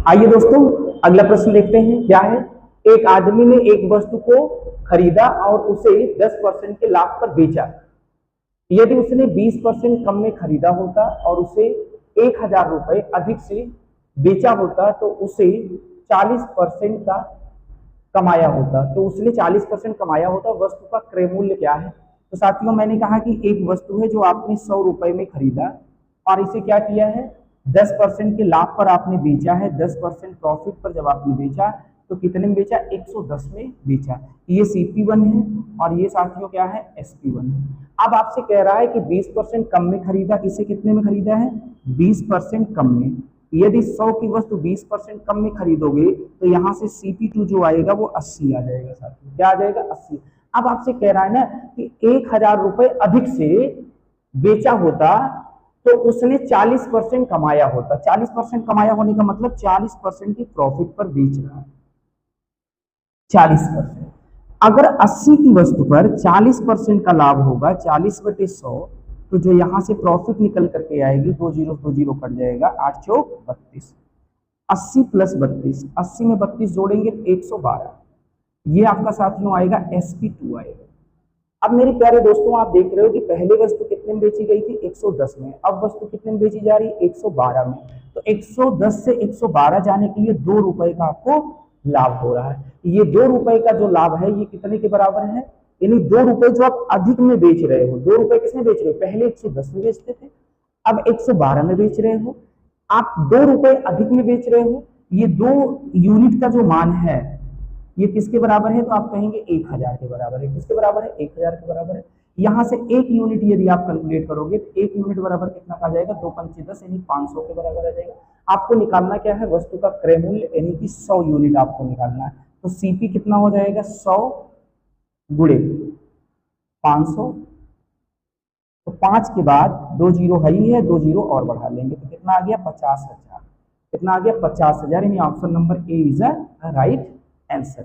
आइए दोस्तों अगला प्रश्न देखते हैं क्या है। एक आदमी ने एक वस्तु को खरीदा और उसे 10% के लाभ पर बेचा। यदि उसने 20% कम में खरीदा होता और उसे 1000 रुपए अधिक से बेचा होता तो उसे 40% का कमाया होता। तो उसने 40% कमाया होता। वस्तु का क्रय मूल्य क्या है? तो साथियों मैंने कहा कि एक वस्तु है जो आपने 100 रुपए में खरीदा और इसे क्या किया है 10% के लाभ पर आपने बेचा है। 10% प्रॉफिट पर जब आपने बेचा तो कितने में बेचा 110 में बेचा। ये CP1 है और ये साथियों क्या है SP1 है। अब आपसे कह रहा है कि 20% कम में खरीदा, इसे कितने में खरीदा है 20% कम में। यदि 100 की वस्तु 20% कम में खरीदोगे तो यहाँ से CP2 जो आएगा वो 80 आ जाएगा साथियों। क्या आ जाएगा 80। अब आपसे कह रहा है ना कि 1000 रुपए अधिक से बेचा होता तो उसने 40% कमाया होता। 40% कमाया होने का मतलब 40% की प्रॉफिट पर बेच रहा है 40%। अगर 80 की वस्तु पर 40% का लाभ होगा 40/100 तो जो यहां से प्रॉफिट निकल करके आएगी 2 जीरो कट जाएगा 8 चौक 32। 80 + 32 80 में 32 जोड़ेंगे तो 112। ये आपका साथियों आएगा SP2 आएगा। अब मेरे प्यारे दोस्तों आप देख रहे हो कि पहले वस्तु कितने में बेची गई थी 110 में, अब वस्तु कितने में बेची जा रही है 112 में। तो 110 से 112 जाने के लिए 2 रुपए का आपको लाभ हो रहा है। ये 2 रुपए का जो लाभ है ये कितने के बराबर है, यानी 2 रुपए जो आप अधिक में बेच रहे हो। 2 रुपए किसमें बेच रहे हो, पहले 110 में बेचते थे अब 112 में बेच रहे हो। आप 2 रुपए अधिक में बेच रहे हो। ये 2 यूनिट का जो मान है ये किसके बराबर है, तो आप कहेंगे 1000 के बराबर है। किसके बराबर है 1000 के बराबर है। यहां से 1 यूनिट यदि आप कैलकुलेट करोगे तो 1 यूनिट बराबर कितना आ जाएगा 2 पंचे 10 यानी 500 के बराबर आ जाएगा। आपको निकालना क्या है वस्तु का क्रय मूल्य यानी कि 100 यूनिट आपको निकालना है। तो CP कितना हो जाएगा 100 गुणे 500। तो 5 के बाद 2 जीरो है ही है, 2 जीरो और बढ़ा लेंगे तो कितना आ गया 50,000। कितना आ गया 50,000 यानी option number A is a right answer.